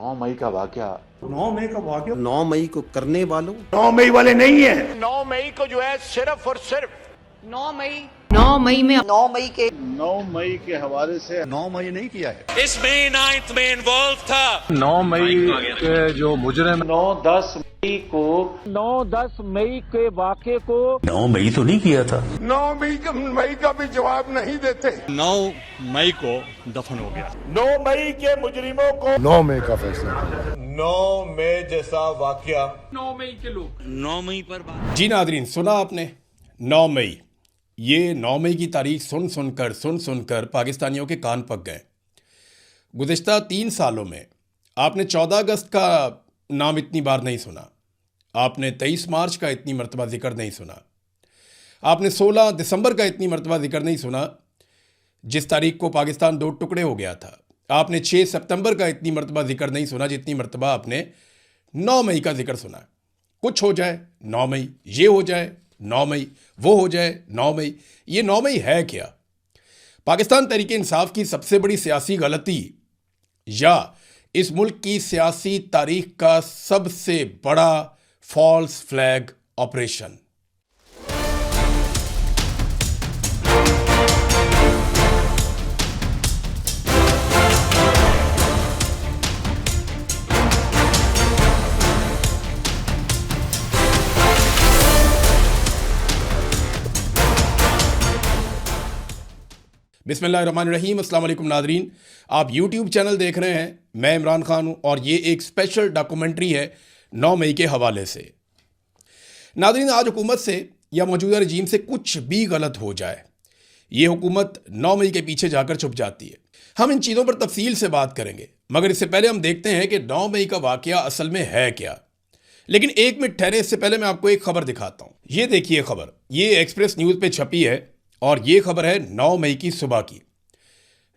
9 मई का वाकया 9 मई का वाकया 9 मई को करने वालों 9 मई वाले नहीं है। 9 मई को जो है सिर्फ और सिर्फ 9 मई में 9 मई के हवाले से 9 मई नहीं किया है। इसमें 9th में इन्वॉल्व था। 9 मई के जो मुजरिम 9-10 मई को 9-10 मई के वाक़े को 9 मई तो नहीं किया था। 9 मई का भी जवाब नहीं देते। 9 मई को दफन हो गया। 9 मई के मुजरिमों को 9 मई का फैसला 9 मई जैसा वाकया 9 मई के लोग 9 मई पर बात। जी नादरीन, सुना आपने 9 मई। ये 9 मई की तारीख सुन सुनकर पाकिस्तानियों के कान पक गए। गुज़िश्ता 3 सालों में आपने 14 अगस्त का नाम इतनी बार नहीं सुना, आपने 23 मार्च का इतनी मरतबा जिक्र नहीं सुना, आपने 16 दिसंबर का इतनी मरतबा जिक्र नहीं सुना जिस तारीख को पाकिस्तान 2 टुकड़े हो गया था। आपने 6 सितंबर का इतनी मरतबा जिक्र नहीं सुना जितनी मरतबा आपने 9 मई का जिक्र सुना। कुछ हो जाए 9 मई, ये हो जाए 9 मई, वो हो जाए 9 मई। ये 9 मई है क्या? पाकिस्तान तहरीक इंसाफ की सबसे बड़ी सियासी गलती या इस मुल्क की सियासी तारीख का सबसे बड़ा फॉल्स फ्लैग ऑपरेशन? बिस्मिल्लाहिर्रहमानिर्रहीम। अस्सलाम वालेकुम नादरीन, आप यूट्यूब चैनल देख रहे हैं। मैं इमरान खान हूं और ये एक स्पेशल डॉक्यूमेंट्री है 9 मई के हवाले से। नादरीन, आज हुकूमत से या मौजूदा रजीम से कुछ भी गलत हो जाए, ये हुकूमत 9 मई के पीछे जाकर छुप जाती है। हम इन चीज़ों पर तफसील से बात करेंगे, मगर इससे पहले हम देखते हैं कि 9 मई का वाकया असल में है क्या। लेकिन एक मिनट ठहरे, इससे पहले मैं आपको एक खबर दिखाता हूँ। ये देखिए खबर, ये एक्सप्रेस न्यूज़ पे छपी है और ये खबर है 9 मई की सुबह की।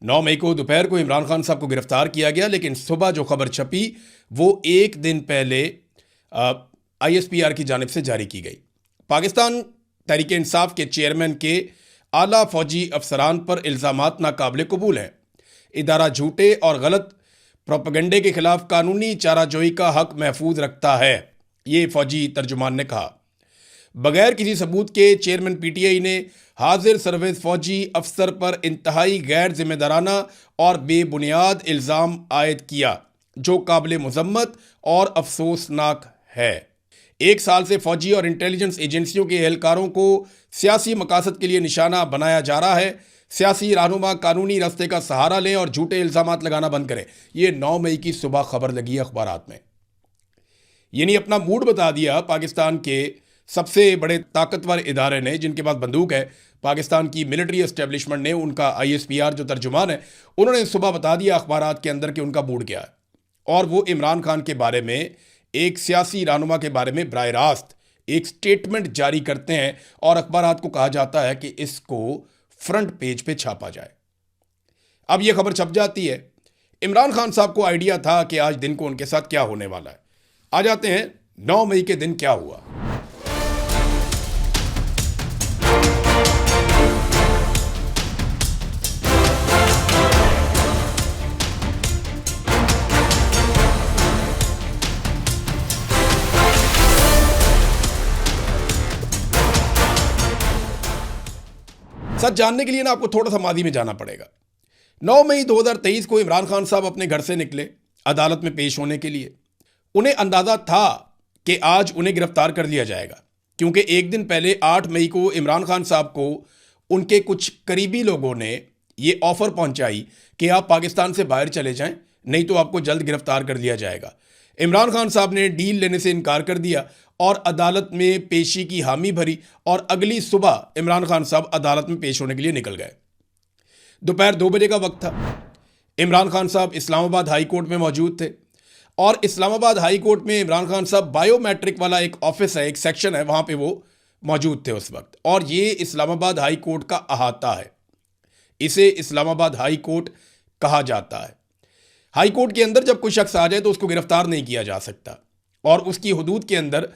9 मई को दोपहर को इमरान खान साहब को गिरफ्तार किया गया, लेकिन सुबह जो खबर छपी वो एक दिन पहले ISPR की जानिब से जारी की गई। पाकिस्तान तहरीक इंसाफ के चेयरमैन के आला फौजी अफसरान पर इल्ज़ामात नाकाबिल कबूल हैं। इदारा झूठे और गलत प्रोपेगेंडे के खिलाफ कानूनी चाराजोई का हक महफूज रखता है, ये फौजी तर्जुमान ने कहा। बगैर किसी सबूत के चेयरमैन PTI ने हाजिर सर्विस फौजी अफसर पर इंतहाई गैर जिम्मेदाराना और बेबुनियाद इल्ज़ाम आयद किया, जो काबिल मज़म्मत और अफसोसनाक है। 1 साल से फौजी और इंटेलिजेंस एजेंसियों के एहलकारों को सियासी मकासद के लिए निशाना बनाया जा रहा है। सियासी रहनुमा कानूनी रास्ते का सहारा लें और झूठे इल्ज़ामात लगाना बंद करें। ये 9 मई की सुबह खबर लगी है अखबारात में। यानी अपना मूड बता दिया पाकिस्तान के सबसे बड़े ताकतवर इदारे ने, जिनके पास बंदूक है, पाकिस्तान की मिलिट्री एस्टेब्लिशमेंट ने, उनका ISPR जो तर्जुमान है, उन्होंने सुबह बता दिया अखबारात के अंदर कि उनका मूड क्या है। और वो इमरान खान के बारे में, एक सियासी रहनुमा के बारे में बराह रास्त एक स्टेटमेंट जारी करते हैं और अखबारात को कहा जाता है कि इसको फ्रंट पेज पे छापा जाए। अब ये खबर छप जाती है। इमरान खान साहब को आइडिया था कि आज दिन को उनके साथ क्या होने वाला है। आ जाते हैं 9 मई के दिन क्या हुआ। सच जानने के लिए ना आपको थोड़ा सा मादी में जाना पड़ेगा। 9 मई 2023 को इमरान खान साहब अपने घर से निकले अदालत में पेश होने के लिए। उन्हें अंदाजा था कि आज उन्हें गिरफ्तार कर लिया जाएगा, क्योंकि एक दिन पहले 8 मई को इमरान खान साहब को उनके कुछ करीबी लोगों ने ये ऑफर पहुंचाई कि आप पाकिस्तान से बाहर चले जाएं, नहीं तो आपको जल्द गिरफ्तार कर लिया जाएगा। इमरान खान साहब ने डील लेने से इनकार कर दिया और अदालत में पेशी की हामी भरी और अगली सुबह इमरान खान साहब अदालत में पेश होने के लिए निकल गए। दोपहर 2 बजे का वक्त था। इमरान खान साहब इस्लामाबाद हाई कोर्ट में मौजूद थे और इस्लामाबाद हाई कोर्ट में इमरान खान साहब बायोमेट्रिक वाला एक ऑफिस है, एक सेक्शन है, वहाँ पे वो मौजूद थे उस वक्त। और ये इस्लामाबाद हाई कोर्ट का अहाता है, इसे इस्लामाबाद हाई कोर्ट कहा जाता है। हाई कोर्ट के अंदर जब कोई शख्स आ जाए तो उसको गिरफ्तार नहीं किया जा सकता और उसकी हदूद के अंदर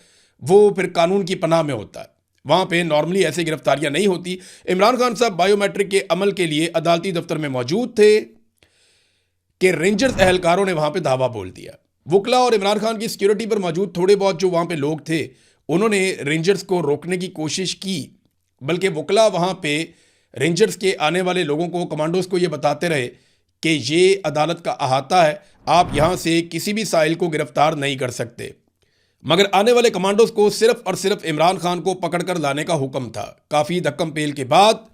वो फिर कानून की पनाह में होता है। वहाँ पे नॉर्मली ऐसे गिरफ्तारियां नहीं होती। इमरान खान साहब बायोमेट्रिक के अमल के लिए अदालती दफ्तर में मौजूद थे कि रेंजर्स एहलकारों ने वहां पे धावा बोल दिया। वकला और इमरान खान की सिक्योरिटी पर मौजूद थोड़े बहुत जो वहां पे लोग थे उन्होंने रेंजर्स को रोकने की कोशिश की, बल्कि वकला वहां पे रेंजर्स के आने वाले लोगों को, कमांडोज को ये बताते रहे कि ये अदालत का अहाता है, आप यहां से किसी भी साहिल को गिरफ्तार नहीं कर सकते। मगर आने वाले कमांडोज को सिर्फ और सिर्फ इमरान खान को पकड़कर लाने का हुक्म था। काफ़ी धक्कम पेल के बाद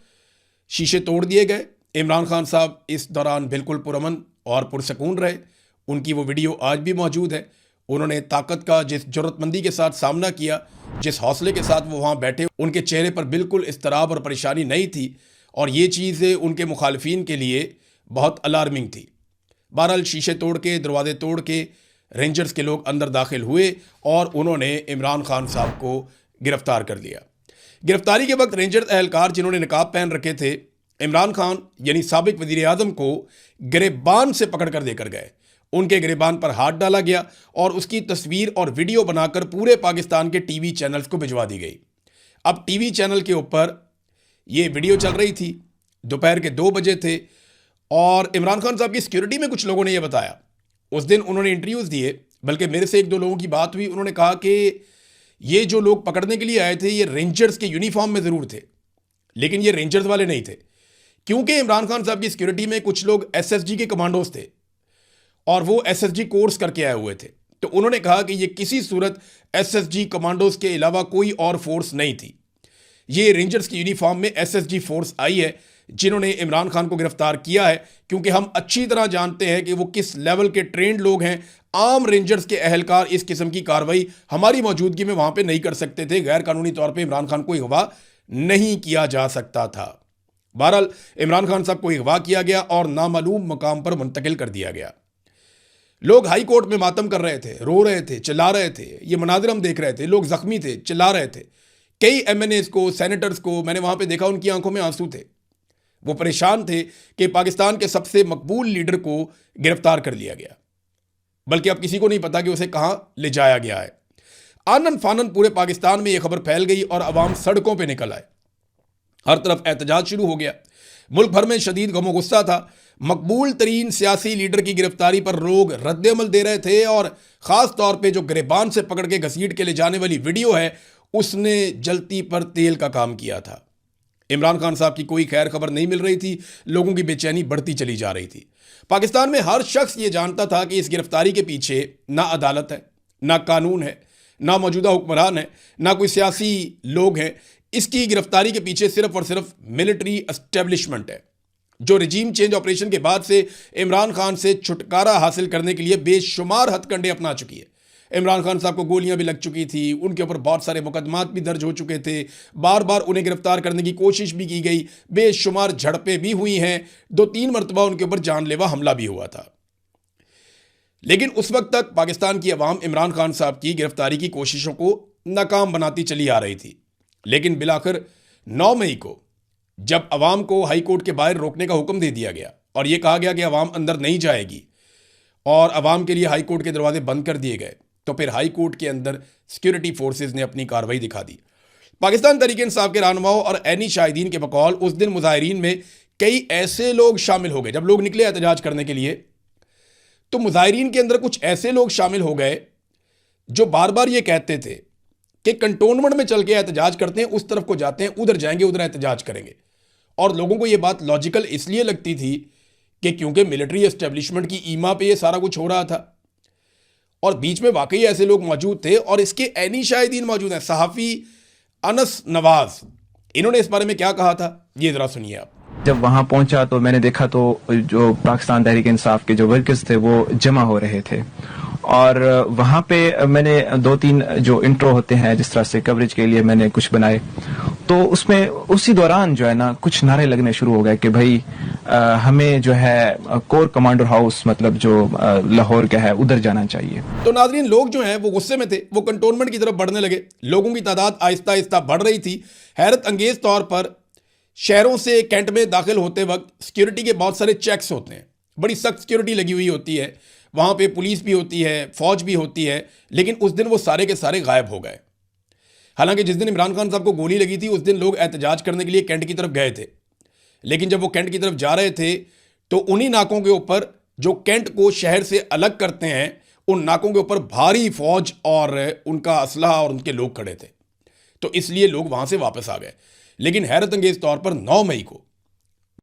शीशे तोड़ दिए गए। इमरान खान साहब इस दौरान बिल्कुल पुरअमन और पुरसकून रहे। उनकी वो वीडियो आज भी मौजूद है। उन्होंने ताकत का जिस जरूरतमंदी के साथ सामना किया, जिस हौसले के साथ वो वहाँ बैठे, उनके चेहरे पर बिल्कुल इस्तराब और परेशानी नहीं थी और ये चीज़ उनके मुखालफीन के लिए बहुत अलार्मिंग थी। बहरहाल शीशे तोड़ के, दरवाजे तोड़ के रेंजर्स के लोग अंदर दाखिल हुए और उन्होंने इमरान खान साहब को गिरफ्तार कर लिया। गिरफ्तारी के वक्त रेंजर्स एहलकार जिन्होंने निकाब पहन रखे थे, इमरान खान यानी साबिक वज़ीर आज़म को गिरेबान से पकड़ कर देकर गए। उनके गिरेबान पर हाथ डाला गया और उसकी तस्वीर और वीडियो बनाकर पूरे पाकिस्तान के टीवी चैनल्स को भिजवा दी गई। अब टीवी चैनल के ऊपर ये वीडियो चल रही थी, दोपहर के 2 बजे थे और इमरान खान साहब की सिक्योरिटी में कुछ लोगों ने यह बताया। उस दिन उन्होंने इंटरव्यूज़ दिए, बल्कि मेरे से 1-2 लोगों की बात हुई। उन्होंने कहा कि ये जो लोग पकड़ने के लिए आए थे ये रेंजर्स के यूनिफॉर्म में ज़रूर थे, लेकिन ये रेंजर्स वाले नहीं थे, क्योंकि इमरान खान साहब की सिक्योरिटी में कुछ लोग एसएसजी के कमांडोज थे और वो एसएसजी कोर्स करके आए हुए थे। तो उन्होंने कहा कि ये किसी सूरत एसएसजी कमांडोज के अलावा कोई और फोर्स नहीं थी। ये रेंजर्स की यूनिफॉर्म में एसएसजी फोर्स आई है जिन्होंने इमरान खान को गिरफ्तार किया है, क्योंकि हम अच्छी तरह जानते हैं कि वो किस लेवल के ट्रेंड लोग हैं। आम रेंजर्स के एहलकार इस किस्म की कार्रवाई हमारी मौजूदगी में वहां पे नहीं कर सकते थे। गैर कानूनी तौर पे इमरान खान को अगवा नहीं किया जा सकता था। बहरहाल इमरान खान साहब को अगवा किया गया और नामालूम मकाम पर मुंतकिल कर दिया गया। लोग हाई कोर्ट में मातम कर रहे थे, रो रहे थे, चिल्ला रहे थे। ये मनाजिर हम देख रहे थे, लोग जख्मी थे, चिल्ला रहे थे। कई एमएनएस को, सेनेटर्स को मैंने वहां पे देखा, उनकी आंखों में आंसू थे। वो परेशान थे कि पाकिस्तान के सबसे मकबूल लीडर को गिरफ्तार कर लिया गया, बल्कि अब किसी को नहीं पता कि उसे कहां ले जाया गया है। आनन फानन पूरे पाकिस्तान में यह खबर फैल गई और अवाम सड़कों पे निकल आए। हर तरफ एहतजाज शुरू हो गया। मुल्क भर में शदीद गम और गुस्सा था। मकबूल तरीन सियासी लीडर की गिरफ्तारी पर लोग रद्द-ए-अमल दे रहे थे और ख़ास तौर पे जो गिरेबान से पकड़ के घसीट के ले जाने वाली वीडियो है, उसने जलती पर तेल का काम किया था। इमरान खान साहब की कोई खैर खबर नहीं मिल रही थी। लोगों की बेचैनी बढ़ती चली जा रही थी। पाकिस्तान में हर शख्स ये जानता था कि इस गिरफ्तारी के पीछे ना अदालत है, ना कानून है, ना मौजूदा हुक्मरान है, ना कोई सियासी लोग हैं। इसकी गिरफ्तारी के पीछे सिर्फ और सिर्फ मिलिट्री एस्टेब्लिशमेंट है, जो रजीम चेंज ऑपरेशन के बाद से इमरान खान से छुटकारा हासिल करने के लिए बेशुमार हथकंडे अपना चुकी है। इमरान खान साहब को गोलियां भी लग चुकी थी, उनके ऊपर बहुत सारे मुकदमात भी दर्ज हो चुके थे, बार बार उन्हें गिरफ्तार करने की कोशिश भी की गई, बेशुमार झड़पें भी हुई हैं, 2-3 मरतबा उनके ऊपर जानलेवा हमला भी हुआ था। लेकिन उस वक्त तक पाकिस्तान की अवाम इमरान खान साहब की गिरफ्तारी की कोशिशों को नाकाम बनाती चली आ रही थी। लेकिन बिलाखिर 9 मई को जब अवाम को हाई कोर्ट के बाहर रोकने का हुक्म दे दिया गया और यह कहा गया कि अवाम अंदर नहीं जाएगी और अवाम के लिए हाई कोर्ट के दरवाजे बंद कर दिए गए, तो फिर हाई कोर्ट के अंदर सिक्योरिटी फोर्सेज ने अपनी कार्रवाई दिखा दी। पाकिस्तान तहरीक-ए-इंसाफ के रहनुमाओं और ऐनी शाहिदीन के बकौल उस दिन मुजाहिरीन में कई ऐसे लोग शामिल हो गए। जब लोग निकले एहतजाज करने के लिए, तो मुजाहिरीन के अंदर कुछ ऐसे लोग शामिल हो गए जो बार बार ये कहते थे कि कंटोनमेंट में चल के एहतजाज करते हैं, उस तरफ को जाते हैं, उधर जाएंगे, उधर एहतजाज करेंगे। और लोगों को ये बात लॉजिकल इसलिए लगती थी कि क्योंकि मिलिट्री एस्टेब्लिशमेंट की ईमा पे ये सारा कुछ हो रहा था और बीच में वाकई ऐसे लोग मौजूद थे। और इसके ऐनी शाहिदीन मौजूद हैं। सहाफ़ी अनस नवाज, इन्होंने इस बारे में क्या कहा था, ये ज़रा सुनिए आप। जब वहां पहुंचा तो मैंने देखा तो जो पाकिस्तान तहरीक इंसाफ के जो वर्कर्स थे वो जमा हो रहे थे और वहां पे मैंने 2-3 जो इंट्रो होते हैं जिस तरह से कवरेज के लिए मैंने कुछ बनाए, तो उसमें उसी दौरान जो है ना कुछ नारे लगने शुरू हो गए कि भाई हमें जो है कोर कमांडर हाउस मतलब जो लाहौर का है उधर जाना चाहिए। तो नाज़रीन, लोग जो हैं वो गुस्से में थे, वो कंटोनमेंट की तरफ बढ़ने लगे। लोगों की तादाद आहिस्ता आहिस्ता बढ़ रही थी। हैरत अंगेज तौर पर शहरों से कैंट में दाखिल होते वक्त सिक्योरिटी के बहुत सारे चेक्स होते हैं, बड़ी सख्त सिक्योरिटी लगी हुई होती है, वहाँ पे पुलिस भी होती है, फौज भी होती है। लेकिन उस दिन वो सारे के सारे गायब हो गए। हालांकि जिस दिन इमरान खान साहब को गोली लगी थी उस दिन लोग एहतजाज करने के लिए कैंट की तरफ गए थे, लेकिन जब वो कैंट की तरफ जा रहे थे तो उन्हीं नाकों के ऊपर जो कैंट को शहर से अलग करते हैं, उन नाकों के ऊपर भारी फौज और उनका असलहा और उनके लोग खड़े थे। तो इसलिए लोग वहां से वापस आ गए। लेकिन हैरत अंगेज तौर पर 9 मई को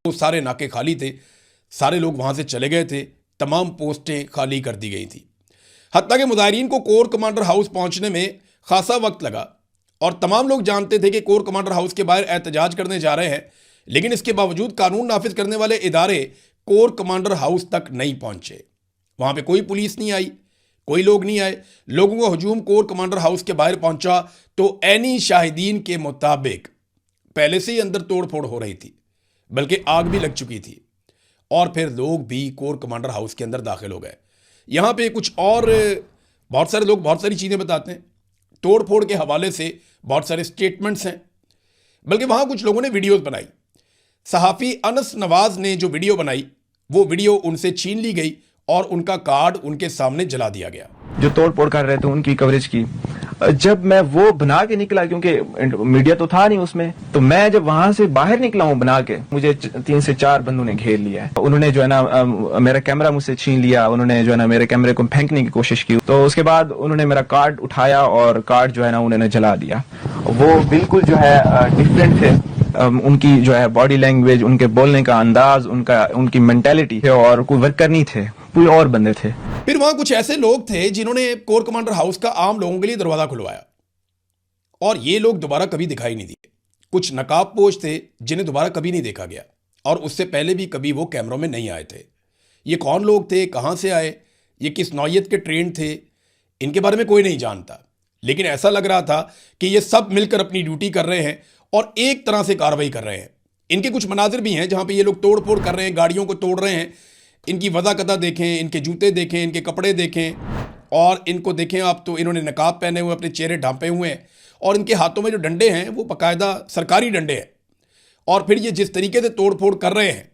वो सारे नाके खाली थे, सारे लोग वहां से चले गए थे, तमाम पोस्टें खाली कर दी गई थी। हत्ता के मुजाहिरीन को कोर कमांडर हाउस पहुंचने में खासा वक्त लगा और तमाम लोग जानते थे कि कोर कमांडर हाउस के बाहर एहतजाज करने जा रहे हैं, लेकिन इसके बावजूद कानून नाफिज करने वाले इदारे कोर कमांडर हाउस तक नहीं पहुंचे। वहां पे कोई पुलिस नहीं आई, कोई लोग नहीं आए। लोगों का हुजूम कोर कमांडर हाउस के बाहर पहुंचा तो ऐनी शाहिदीन के मुताबिक पहले से ही अंदर तोड़फोड़ हो रही थी, बल्कि आग भी लग चुकी थी और फिर लोग भी कोर कमांडर हाउस के अंदर दाखिल हो गए। यहां पे कुछ और बहुत सारे लोग बहुत सारी चीजें बताते हैं, तोड़फोड़ के हवाले से बहुत सारे स्टेटमेंट्स हैं, बल्कि वहां कुछ लोगों ने वीडियोस बनाई। सहाफ़ी अनस नवाज ने जो वीडियो बनाई, वो वीडियो उनसे छीन ली गई और उनका कार्ड उनके सामने जला दिया गया। जो तोड़ फोड़ कर रहे थे उनकी कवरेज की, जब मैं वो बना के निकला, क्योंकि मीडिया तो था नहीं उसमें, तो मैं जब वहां से बाहर निकला हूं बना के, मुझे 3 से 4 बंदों ने घेर लिया है। उन्होंने जो है ना मेरा कैमरा मुझसे छीन लिया, उन्होंने जो है ना मेरे कैमरे को फेंकने की कोशिश की। तो उसके बाद उन्होंने मेरा कार्ड उठाया और कार्ड जो है ना उन्होंने जला दिया। वो बिल्कुल जो है डिफरेंट थे, उनकी जो है बॉडी लैंग्वेज, उनके बोलने का अंदाज, उनकी मेंटेलिटी और कोई वर्कर नहीं थे, कोई और बंदे थे। फिर वहां कुछ ऐसे लोग थे जिन्होंने कोर कमांडर हाउस का आम लोगों के लिए दरवाजा खुलवाया और ये लोग दोबारा कभी दिखाई नहीं दिए। कुछ नकाबपोश थे जिन्हें दोबारा कभी नहीं देखा गया और उससे पहले भी कभी वो कैमरों में नहीं आए थे। ये कौन लोग थे, कहां से आए, ये किस नौयत के ट्रेंड थे, इनके बारे में कोई नहीं जानता। लेकिन ऐसा लग रहा था कि ये सब मिलकर अपनी ड्यूटी कर रहे हैं और एक तरह से कार्रवाई कर रहे हैं। इनके कुछ मनाजिर भी हैं जहां पे ये लोग तोड़ फोड़ कर रहे हैं, गाड़ियों को तोड़ रहे हैं। इनकी वज़ाकता देखें, इनके जूते देखें, इनके कपड़े देखें और इनको देखें आप तो इन्होंने नकाब पहने हुए, अपने चेहरे ढांपे हुए हैं और इनके हाथों में जो डंडे हैं वो बाकायदा सरकारी डंडे हैं। और फिर ये जिस तरीके से तोड़ फोड़ कर रहे हैं,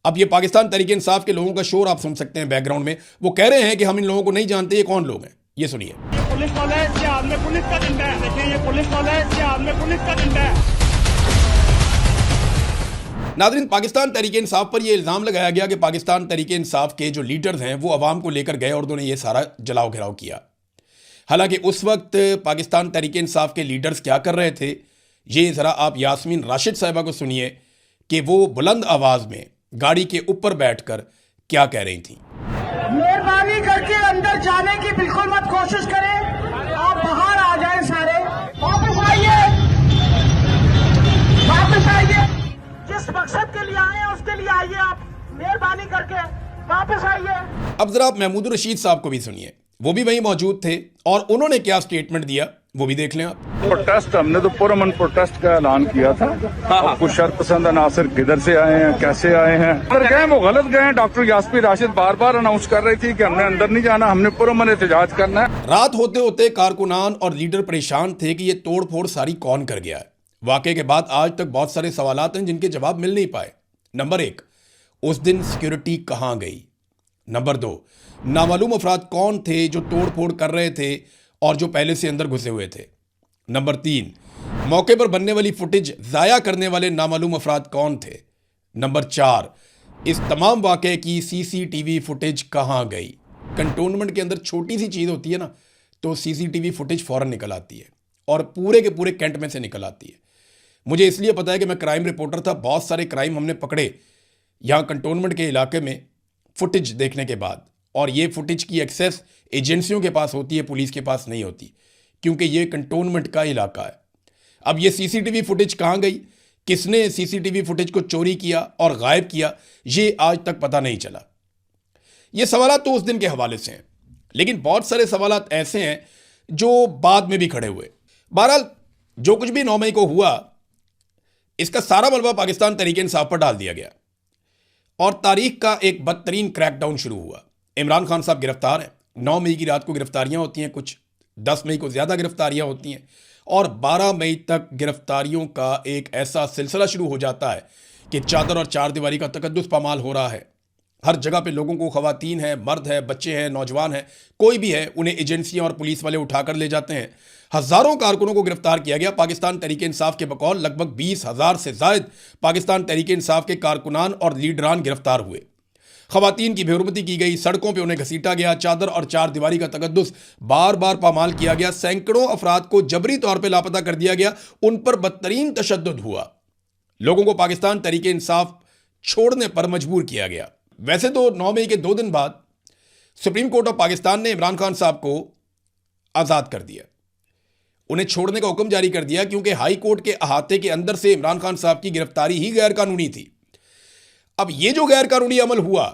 अब ये पाकिस्तान तहरीक इंसाफ के लोगों का शोर आप सुन सकते हैं बैकग्राउंड में। वो कह रहे हैं कि हम इन लोगों को नहीं जानते, ये कौन लोग हैं, ये सुनिए। पुलिस वाले हैं, इसके हाथ में पुलिस का डंडा है। देखिए ये पुलिस वाले हैं, इसके हाथ में पुलिस का डंडा है। नाज़रीन, पाकिस्तान तहरीक इंसाफ पर यह इल्ज़ाम लगाया गया कि पाकिस्तान तहरीक इंसाफ के जो लीडर्स हैं वो अवाम को लेकर गए और उन्होंने ये सारा जलाओ घिराव किया। हालांकि उस वक्त पाकिस्तान तहरीक इंसाफ के लीडर्स क्या कर रहे थे, ये ज़रा आप यास्मीन राशिद साहिबा को सुनिए कि वो बुलंद आवाज़ में गाड़ी के ऊपर बैठकर क्या कह रही थी। मेहरबानी करके अंदर जाने की बिल्कुल मत कोशिश करें, आप बाहर आ जाएं सारे, वापस आइए, वापस आइए। जिस मकसद के लिए आए हैं उसके लिए आइए, आप मेहरबानी करके वापस आइए। अब जरा आप महमूद रशीद साहब को भी सुनिए, वो भी वहीं मौजूद थे और उन्होंने क्या स्टेटमेंट दिया वो भी देख लें आप। प्रोटेस्ट, हमने तो पुरअमन प्रोटेस्ट का ऐलान किया था। और कुछ शरपसंद अनासर किधर से आए हैं, कैसे आए हैं, अगर गए वो गलत गए। डॉक्टर यास्मीन राशिद बार बार अनाउंस कर रही थी कि हमने अंदर नहीं जाना, हमने पुरअमन एहतजाज करना है। रात होते होते कारकुनान और लीडर परेशान थे कि ये तोड़ फोड़ सारी कौन कर गया है। वाकये के बाद आज तक बहुत सारे सवालात हैं जिनके जवाब मिल नहीं पाए। नंबर 1, उस दिन सिक्योरिटी कहां गई। नंबर 2, नामालूम अफराद कौन थे जो तोड़ फोड़ कर रहे थे और जो पहले से अंदर घुसे हुए थे। नंबर 3, मौके पर बनने वाली फुटेज जाया करने वाले नामालूम अफराद कौन थे। नंबर 4, इस तमाम वाकये की सीसीटीवी फुटेज कहां गई। कंटोनमेंट के अंदर छोटी सी चीज़ होती है ना, तो सीसीटीवी फुटेज फ़ौरन निकल आती है और पूरे के पूरे कैंट में से निकल आती है। मुझे इसलिए पता है कि मैं क्राइम रिपोर्टर था, बहुत सारे क्राइम हमने पकड़े यहाँ कंटोनमेंट के इलाके में फुटेज देखने के बाद। और ये फुटेज की एक्सेस एजेंसियों के पास होती है, पुलिस के पास नहीं होती, क्योंकि ये कंटोनमेंट का इलाका है। अब ये सीसीटीवी फुटेज कहाँ गई, किसने सीसीटीवी फुटेज को चोरी किया और गायब किया, ये आज तक पता नहीं चला। ये सवालात तो उस दिन के हवाले से हैं, लेकिन बहुत सारे सवालात ऐसे हैं जो बाद में भी खड़े हुए। बहरहाल जो कुछ भी 9 मई को हुआ, इसका सारा मलबा पाकिस्तान तहरीक इंसाफ पर डाल दिया गया और तारीख का एक बदतरीन क्रैकडाउन शुरू हुआ। इमरान खान साहब गिरफ्तार हैं। 9 मई की रात को गिरफ्तारियां होती हैं, कुछ 10 मई को ज़्यादा गिरफ्तारियां होती हैं और 12 मई तक गिरफ्तारियों का एक ऐसा सिलसिला शुरू हो जाता है कि चादर और चार दीवारी का तकद्दुस पामाल हो रहा है। हर जगह पे लोगों को, ख़वातीन हैं, मर्द हैं, बच्चे हैं, नौजवान हैं, कोई भी है, उन्हें एजेंसियां और पुलिस वाले उठाकर ले जाते हैं। हज़ारों कारकुनों को गिरफ्तार किया गया। पाकिस्तान तहरीक इंसाफ के बकौल लगभग 20,000 से ज़ायद पाकिस्तान तहरीक इंसाफ के कारकुनान और लीडरान गिरफ्तार हुए। खवातीन की बेहुरमती की गई, सड़कों पे उन्हें घसीटा गया, चादर और चार दीवारी का तकद्दुस बार बार पामाल किया गया, सैकड़ों अफराद को जबरी तौर पर लापता कर दिया गया, उन पर बदतरीन तशद्दुद हुआ, लोगों को पाकिस्तान तहरीक इंसाफ छोड़ने पर मजबूर किया गया। वैसे तो 9 मई के 2 दिन बाद सुप्रीम कोर्ट ऑफ पाकिस्तान ने इमरान खान साहब को आज़ाद कर दिया, उन्हें छोड़ने का हुक्म जारी कर दिया, क्योंकि हाई कोर्ट के अहाते के अंदर से इमरान खान साहब की गिरफ्तारी ही गैर कानूनी थी। अब ये जो गैर कानूनी अमल हुआ,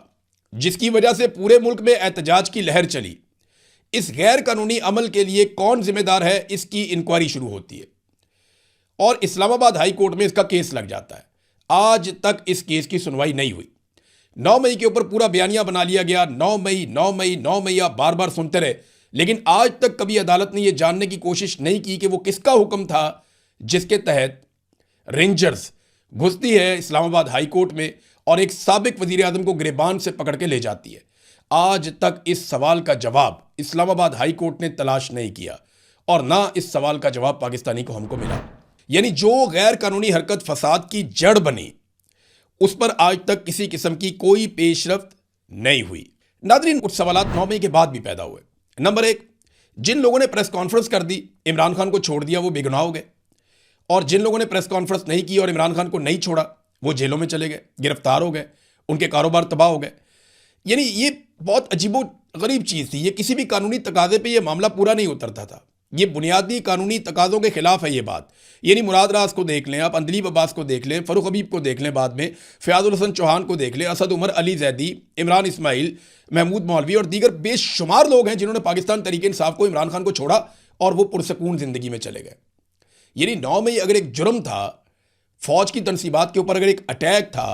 जिसकी वजह से पूरे मुल्क में एहतजाज की लहर चली, इस गैर कानूनी अमल के लिए कौन जिम्मेदार है, इसकी इंक्वायरी शुरू होती है और इस्लामाबाद हाई कोर्ट में इसका केस लग जाता है। आज तक इस केस की सुनवाई नहीं हुई। 9 मई के ऊपर पूरा बयानिया बना लिया गया, 9 मई 9 मई 9 मई, आप बार बार सुनते रहे, लेकिन आज तक कभी अदालत ने यह जानने की कोशिश नहीं की कि वो किसका हुक्म था जिसके तहत रेंजर्स घुसती है इस्लामाबाद हाई कोर्ट में और एक साबिक वजीर आजम को गिरबान से पकड़ के ले जाती है। आज तक इस सवाल का जवाब इस्लामाबाद हाई कोर्ट ने तलाश नहीं किया और ना इस सवाल का जवाब पाकिस्तानी को हमको मिला। यानी जो गैर कानूनी हरकत फसाद की जड़ बनी, उस पर आज तक किसी किस्म की कोई पेशरफ्त नहीं हुई। नादरीन, कुछ सवालात 9 मई के बाद भी पैदा हुए। नंबर 1, जिन लोगों ने प्रेस कॉन्फ्रेंस कर दी, इमरान खान को छोड़ दिया, वो बेगुनाह हो गए, और जिन लोगों ने प्रेस कॉन्फ्रेंस नहीं की और इमरान खान को नहीं छोड़ा, वो जेलों में चले गए, गिरफ्तार हो गए, उनके कारोबार तबाह हो गए। यानी ये बहुत अजीबो गरीब चीज़ थी। ये किसी भी कानूनी तकाजे पे ये मामला पूरा नहीं उतरता था। ये बुनियादी कानूनी तकाज़ों के खिलाफ है ये बात। यानी मुराद राज को देख लें आप, अंदलीब अब्बास को देख लें, फ़रूख हबीब को देख लें, बाद में फ़याज़ुल हसन चौहान को देख लें, असद उमर, अली जैदी, इमरान इस्माइल, महमूद मौलवी और दीगर बेशुमार लोग हैं जिन्होंने पाकिस्तान तहरीक इंसाफ को, इमरान खान को छोड़ा और वो पुरसकून ज़िंदगी में चले गए। यानी 9 मई अगर एक जुर्म था, फौज की तनसीबात के ऊपर अगर एक अटैक था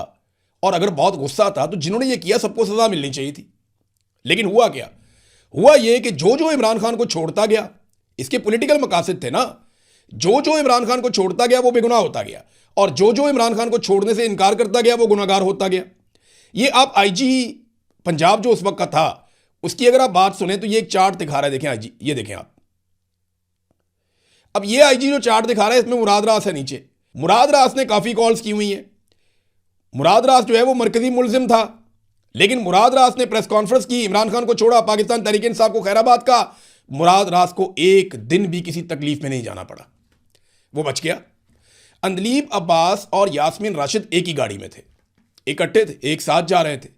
और अगर बहुत गुस्सा था, तो जिन्होंने ये किया सबको सज़ा मिलनी चाहिए थी। लेकिन हुआ क्या? हुआ ये कि जो जो इमरान खान को छोड़ता गया, इसके पॉलिटिकल मकासद थे ना, जो जो इमरान खान को छोड़ता गया वो बेगुनाह होता गया, और जो जो इमरान खान को छोड़ने से इनकार करता गया वो गुनाहगार होता गया। ये आप आईजी पंजाब जो उस वक्त का था, उसकी अगर आप बात सुने तो ये एक चार्ट दिखा रहा है, देखें आईजी, ये देखें आप। अब ये आईजी जो चार्ट दिखा रहा है, इसमें मुराद रास है नीचे। मुराद रास ने काफ़ी कॉल्स की हुई हैं। मुराद रास जो है वो मरकजी मुलजिम था, लेकिन मुराद रास ने प्रेस कॉन्फ्रेंस की, इमरान खान को छोड़ा, पाकिस्तान तहरीक इंसाफ को खैराबाद का। मुराद रास को एक दिन भी किसी तकलीफ में नहीं जाना पड़ा, वो बच गया। अंदलीब अब्बास और यास्मीन राशिद एक ही गाड़ी में थे, इकट्ठे थे, एक साथ जा रहे थे।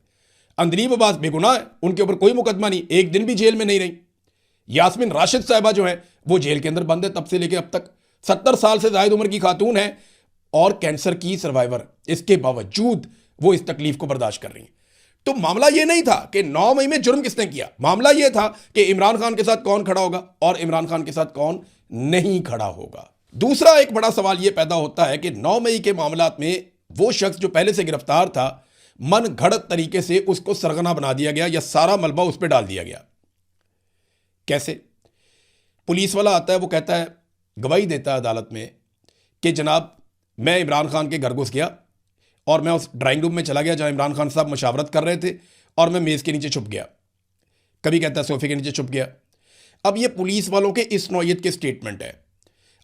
अंदलीब अब्बास बेगुनाह है, उनके ऊपर कोई मुकदमा नहीं, एक दिन भी जेल में नहीं रही। यास्मीन राशिद साहिबा जो है वो जेल के अंदर बंद है तब से लेकर अब तक। 70 साल से ज़ायद उम्र की खातून है और कैंसर की सर्वाइवर, इसके बावजूद वो इस तकलीफ को बर्दाश्त कर रही हैं। तो मामला ये नहीं था कि 9 मई में जुर्म किसने किया, मामला ये था कि इमरान खान के साथ कौन खड़ा होगा और इमरान खान के साथ कौन नहीं खड़ा होगा। दूसरा एक बड़ा सवाल यह पैदा होता है कि 9 मई के मामलात में वो शख्स जो पहले से गिरफ्तार था, मन घड़त तरीके से उसको सरगना बना दिया गया या सारा मलबा उस पर डाल दिया गया। कैसे? पुलिस वाला आता है, वो कहता है, गवाही देता है अदालत में कि जनाब मैं इमरान खान के घर घुस गया और मैं उस ड्राइंग रूम में चला गया जहां इमरान खान साहब मशावरत कर रहे थे और मैं मेज़ के नीचे छुप गया। कभी कहता है सोफे के नीचे छुप गया। अब ये पुलिस वालों के इस नौयत के स्टेटमेंट है।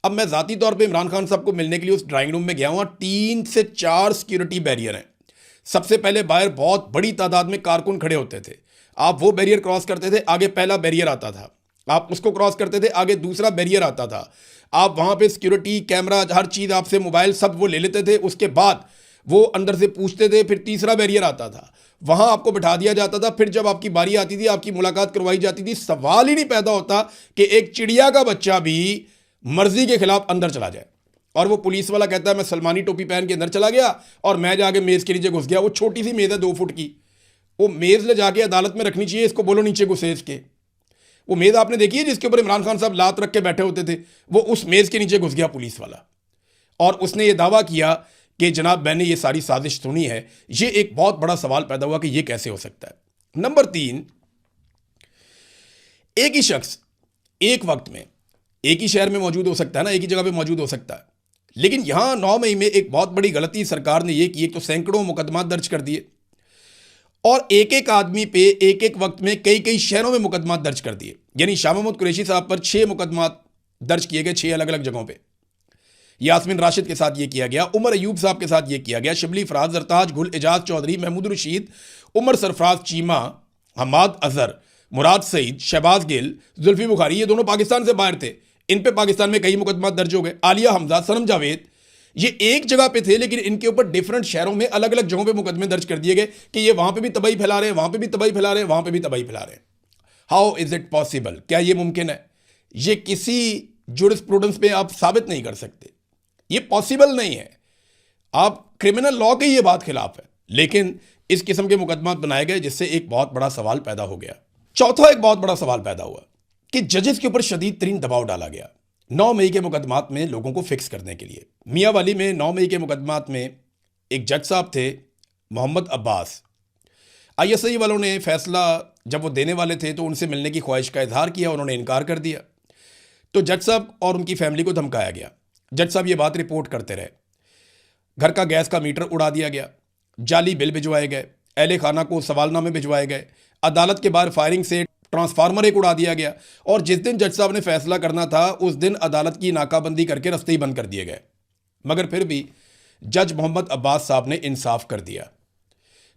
अब मैं ज़ाती तौर पे इमरान खान साहब को मिलने के लिए उस ड्राइंग रूम में गया हूँ, 3 से 4 सिक्योरिटी बैरियर हैं। सबसे पहले बाहर बहुत बड़ी तादाद में कारकुन खड़े होते थे, आप वो बैरियर क्रॉस करते थे, आगे पहला बैरियर आता था, आप उसको क्रॉस करते थे, आगे दूसरा बैरियर आता था, आप वहाँ पे सिक्योरिटी कैमरा हर चीज़ आपसे, मोबाइल सब वो ले लेते थे। उसके बाद वो अंदर से पूछते थे, फिर तीसरा बैरियर आता था, वहाँ आपको बिठा दिया जाता था। फिर जब आपकी बारी आती थी, आपकी मुलाकात करवाई जाती थी। सवाल ही नहीं पैदा होता कि एक चिड़िया का बच्चा भी मर्जी के खिलाफ अंदर चला जाए। और वो पुलिस वाला कहता है मैं सलमानी टोपी पहन के अंदर चला गया और मैं जाके मेज़ के नीचे घुस गया। वो छोटी सी मेज़ है 2 फुट की, वो मेज़ ले जाके अदालत में रखनी चाहिए, इसको बोलो नीचे घुसेज के। वो मेज़ आपने देखी है जिसके ऊपर इमरान खान साहब लात रख के बैठे होते थे, वो उस मेज़ के नीचे घुस गया पुलिस वाला, और उसने ये दावा किया कि जनाब मैंने ये सारी साजिश सुनी है। ये एक बहुत बड़ा सवाल पैदा हुआ कि ये कैसे हो सकता है। नंबर 3, एक ही शख्स एक वक्त में एक ही शहर में मौजूद हो सकता है ना, एक ही जगह पे मौजूद हो सकता है। लेकिन यहां 9 मई में एक बहुत बड़ी गलती सरकार ने यह की, एक तो सैकड़ों मुकदमा दर्ज कर दिए और एक एक आदमी पे एक एक वक्त में कई कई शहरों में मुकदमा दर्ज कर दिए। यानी शाह महमूद कुरैशी साहब पर 6 मुकदमा दर्ज किए गए 6 अलग अलग जगहों पे। यास्मीन राशिद के साथ ये किया गया, उमर अयूब साहब के साथ ये किया गया, शिबली फराज, जरताज, गुल, एजाज चौधरी, महमूद रशीद उमर सरफराज चीमा, हमाद अजहर, मुराद सईद, शहबाज गिल, जुल्फी बुखारी, ये दोनों पाकिस्तान से बाहर थे। इन पे पाकिस्तान में कई मुकदमा दर्ज हो गए। आलिया हमजा, सनम जावेद, ये एक जगह पे थे लेकिन इनके ऊपर डिफरेंट शहरों में अलग अलग जगहों पे मुकदमे दर्ज कर दिए गए कि ये वहां पे भी तबाही फैला रहे हैं, वहां पे भी तबाही फैला रहे हैं, वहां पे भी तबाही फैला रहे हैं। How is it possible? क्या ये मुमकिन है? ये किसी जुरिस्प्रूडेंस में आप साबित नहीं कर सकते, ये पॉसिबल नहीं है। आप क्रिमिनल लॉ के ये बात खिलाफ है, लेकिन इस किस्म के मुकदमा बनाए गए जिससे एक बहुत बड़ा सवाल पैदा हो गया। चौथा एक बहुत बड़ा सवाल पैदा हुआ कि जजेस के ऊपर शदीद तरीन दबाव डाला गया 9 मई के मुकदमात में लोगों को फिक्स करने के लिए। मियांवाली में 9 मई के मुकदमात में एक जज साहब थे मोहम्मद अब्बास। ISI वालों ने फैसला जब वो देने वाले थे तो उनसे मिलने की ख्वाहिश का इजहार किया, उन्होंने इनकार कर दिया। तो जज साहब और उनकी फैमिली को धमकाया गया। जज साहब ये बात रिपोर्ट करते रहे। घर का गैस का मीटर उड़ा दिया गया, जाली बिल भिजवाए गए, अहले खाना को सवालनामे भिजवाए गए, अदालत के बाहर फायरिंग से ट्रांसफार्मर एक उड़ा दिया गया, और जिस दिन जज साहब ने फैसला करना था उस दिन अदालत की नाकाबंदी करके रास्ते ही बंद कर दिए गए। मगर फिर भी जज मोहम्मद अब्बास साहब ने इंसाफ कर दिया।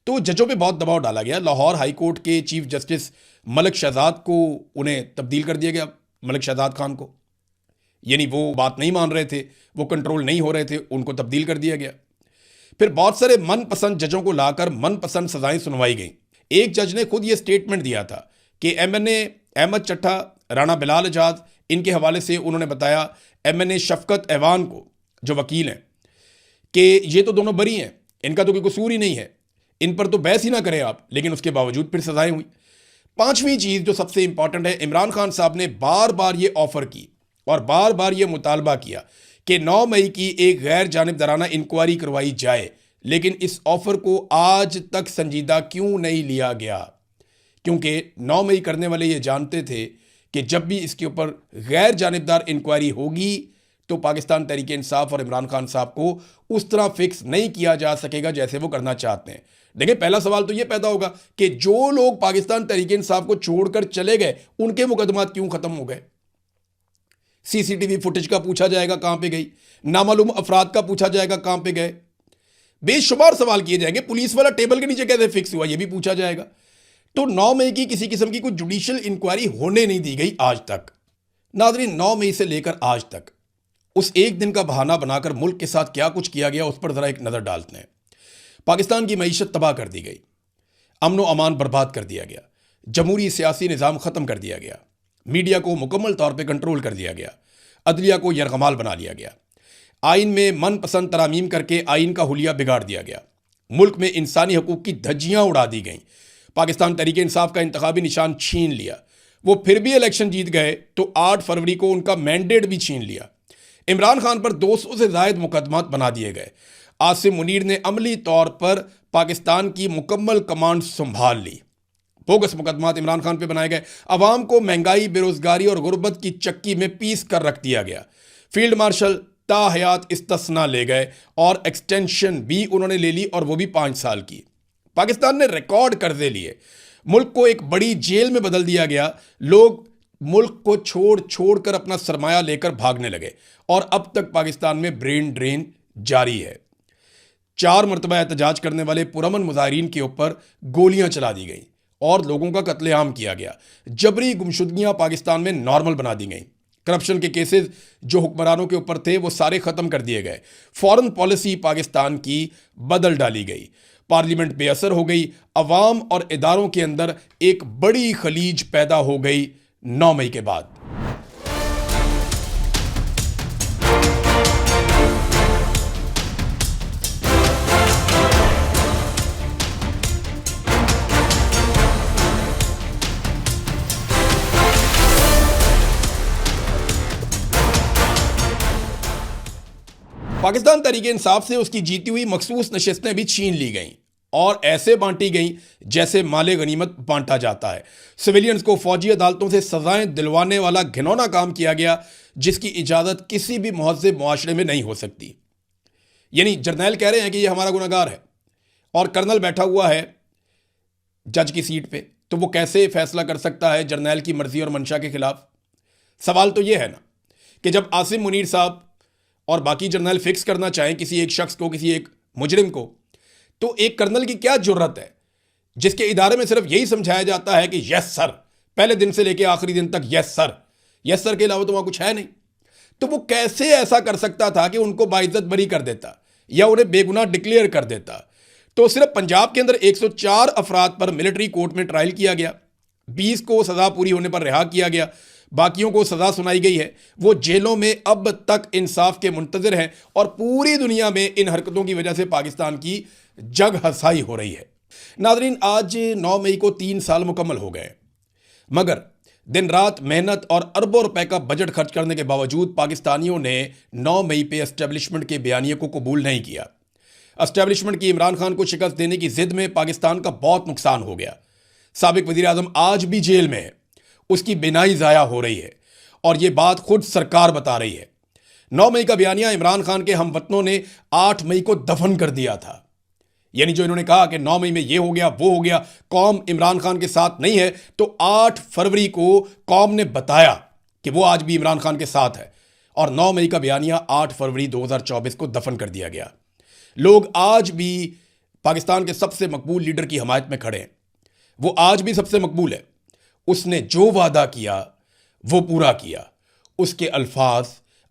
तो जजों पे बहुत दबाव डाला गया। लाहौर हाई कोर्ट के चीफ जस्टिस मलिक शहजाद को उन्हें तब्दील कर दिया गया, मलिक शहजाद खान को, यानी वो बात नहीं मान रहे थे, वो कंट्रोल नहीं हो रहे थे, उनको तब्दील कर दिया गया। फिर बहुत सारे मनपसंद जजों को लाकर मनपसंद सजाएं सुनवाई गई। एक जज ने खुद ये स्टेटमेंट दिया था कि MNA अहमद चट्टा, राणा बिलाल एजाज, इनके हवाले से उन्होंने बताया MNA शफकत ऐवान को, जो वकील हैं, कि ये तो दोनों बरी हैं, इनका तो कोई कसूर ही नहीं है, इन पर तो बहस ही ना करें आप। लेकिन उसके बावजूद फिर सजाएं हुई। पांचवी चीज़ जो सबसे इंपॉर्टेंट है, इमरान खान साहब ने बार बार ये ऑफर की और बार बार ये मुतालबा किया कि 9 मई की एक गैर जानिबदाराना इंक्वायरी करवाई जाए, लेकिन इस ऑफर को आज तक संजीदा क्यों नहीं लिया गया? क्योंकि 9 मई करने वाले ये जानते थे कि जब भी इसके ऊपर गैर जानिबदार इंक्वायरी होगी तो पाकिस्तान तहरीक इंसाफ और इमरान खान साहब को उस तरह फिक्स नहीं किया जा सकेगा जैसे वो करना चाहते हैं। देखिए, पहला सवाल तो ये पैदा होगा कि जो लोग पाकिस्तान तहरीक इंसाफ को छोड़कर चले गए उनके मुकदमात क्यों खत्म हो गए? CCTV फुटेज का पूछा जाएगा कहां पे गई, नामालूम अफराद का पूछा जाएगा कहां पे गए, बेशुमार सवाल किए जाएंगे। पुलिस वाला टेबल के नीचे कैसे फिक्स हुआ ये भी पूछा जाएगा। तो 9 मई की किसी किस्म की कोई जुडिशियल इंक्वायरी होने नहीं दी गई आज तक। नाज़रीन, 9 मई से लेकर आज तक उस एक दिन का बहाना बनाकर मुल्क के साथ क्या कुछ किया गया उस पर जरा एक नजर डालते हैं। पाकिस्तान की मईशत तबाह कर दी गई, अमन व अमान बर्बाद कर दिया गया, जमहूरी सियासी निज़ाम ख़त्म कर दिया गया, मीडिया को मुकम्मल तौर पर कंट्रोल कर दिया गया, अदलिया को यरगमाल बना लिया गया, आइन में मनपसंद तरामीम करके आइन का हुलिया बिगाड़ दिया गया, मुल्क में इंसानी हकूक़ की धज्जियाँ उड़ा दी गईं, पाकिस्तान तहरीक इंसाफ का इंतखाबी निशान छीन लिया। वो फिर भी इलेक्शन जीत गए तो 8 फरवरी को उनका मैंडेट भी छीन लिया। इमरान खान पर 200 से ज़ायद मुकदमात बना दिए गए। आसिम मुनीर ने अमली तौर पर पाकिस्तान की मुकम्मल कमांड संभाल ली। बोगस मुकदमात इमरान खान पे बनाए गए। अवाम को महंगाई, बेरोजगारी और गुर्बत की चक्की में पीस कर रख दिया गया। फील्ड मार्शल ताहयात इस्तिस्ना ले गए और एक्सटेंशन भी उन्होंने ले ली, और वो भी 5 साल की। पाकिस्तान ने रिकॉर्ड कर्जे लिए, मुल्क को एक बड़ी जेल में बदल दिया गया। लोग मुल्क को छोड़ छोड़ कर अपना सरमाया लेकर भागने लगे, और अब तक पाकिस्तान में ब्रेन ड्रेन जारी है। 4 मरतबा एहतजाज करने वाले पुरअमन मुजाहिरीन के ऊपर गोलियां चला दी गई और लोगों का कत्लेआम किया गया। जबरी गुमशुदगियां पाकिस्तान में नॉर्मल बना दी गई। करप्शन के केसेस जो हुक्मरानों के ऊपर थे वो सारे ख़त्म कर दिए गए। फॉरेन पॉलिसी पाकिस्तान की बदल डाली गई। पार्लियामेंट बेअसर हो गई। अवाम और इदारों के अंदर एक बड़ी खलीज पैदा हो गई 9 मई के बाद। पाकिस्तान तहरीक इंसाफ से उसकी जीती हुई मखसूस नशिस्तें भी छीन ली गईं और ऐसे बांटी गईं जैसे माले गनीमत बांटा जाता है। सिविलियंस को फौजी अदालतों से सजाएं दिलवाने वाला घिनौना काम किया गया जिसकी इजाज़त किसी भी मुहज़्ज़ब मुआशरे में नहीं हो सकती। यानी जर्नैल कह रहे हैं कि ये हमारा गुनहगार है और कर्नल बैठा हुआ है जज की सीट पे, तो वो कैसे फैसला कर सकता है जर्नैल की मर्जी और मंशा के खिलाफ? सवाल तो ये है ना कि जब आसिम मुनीर साहब और बाकी जर्नल फिक्स करना चाहें किसी एक शख्स को, किसी एक मुजरिम को, तो एक कर्नल की क्या जुर्रत है जिसके इदारे में सिर्फ यही समझाया जाता है कि यस सर, पहले दिन से लेकर आखिरी दिन तक यस सर के अलावा तो वहां कुछ है नहीं। तो वो कैसे ऐसा कर सकता था कि उनको बाइज्जत बरी कर देता या उन्हें बेगुनाह डिक्लेयर कर देता? तो सिर्फ पंजाब के अंदर 104 अफराद पर मिलिट्री कोर्ट में ट्रायल किया गया, 20 को सजा पूरी होने पर रिहा किया गया, बाकियों को सजा सुनाई गई है। वो जेलों में अब तक इंसाफ के मुंतजर हैं और पूरी दुनिया में इन हरकतों की वजह से पाकिस्तान की जग हसाई हो रही है। नादरीन, आज 9 मई को 3 साल मुकम्मल हो गए, मगर दिन रात मेहनत और अरबों रुपए का बजट खर्च करने के बावजूद पाकिस्तानियों ने 9 मई पे एस्टेब्लिशमेंट के बयानिए को कबूल नहीं किया। एस्टेब्लिशमेंट की इमरान खान को शिकस्त देने की जिद में पाकिस्तान का बहुत नुकसान हो गया। साबिक वजीर आजम आज भी जेल में है, उसकी बिनाई ज़ाया हो रही है और यह बात खुद सरकार बता रही है। 9 मई का बयानिया इमरान खान के हमवतनों ने 8 मई को दफन कर दिया था। यानी जो इन्होंने कहा कि 9 मई में ये हो गया वो हो गया, कौम इमरान खान के साथ नहीं है, तो 8 फरवरी को कौम ने बताया कि वो आज भी इमरान खान के साथ है और 9 मई का बयानिया 8 फरवरी 2024 को दफन कर दिया गया। लोग आज भी पाकिस्तान के सबसे मकबूल लीडर की हमायत में खड़े हैं। वो आज भी सबसे मकबूल है। उसने जो वादा किया वो पूरा किया। उसके अल्फाज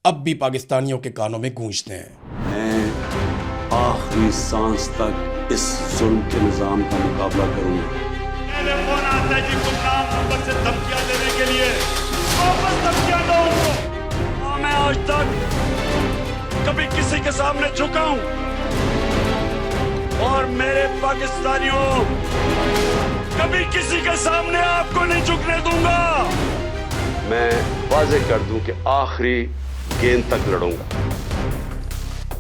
अब भी पाकिस्तानियों के कानों में गूंजते हैं। मैं आखिरी सांस तक इस जुल्म के निजाम का मुकाबला करूंगा। मेरे फोन आता है जी कुछ नाम नंबर से धमकियां देने के लिए, वापस धमकियां दो उनको। मैं आज तक कभी किसी के सामने झुका हूं और मेरे पाकिस्तानियों कभी किसी के सामने आपको नहीं झुकने दूंगा। मैं वाज़ेह कर दूं कि आखिरी गेंद तक लड़ूंगा,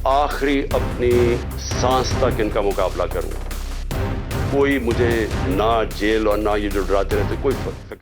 आखिरी अपनी सांस तक इनका मुकाबला करूंगा। कोई मुझे ना जेल और ना ये जो डराते रहते कोई फर्क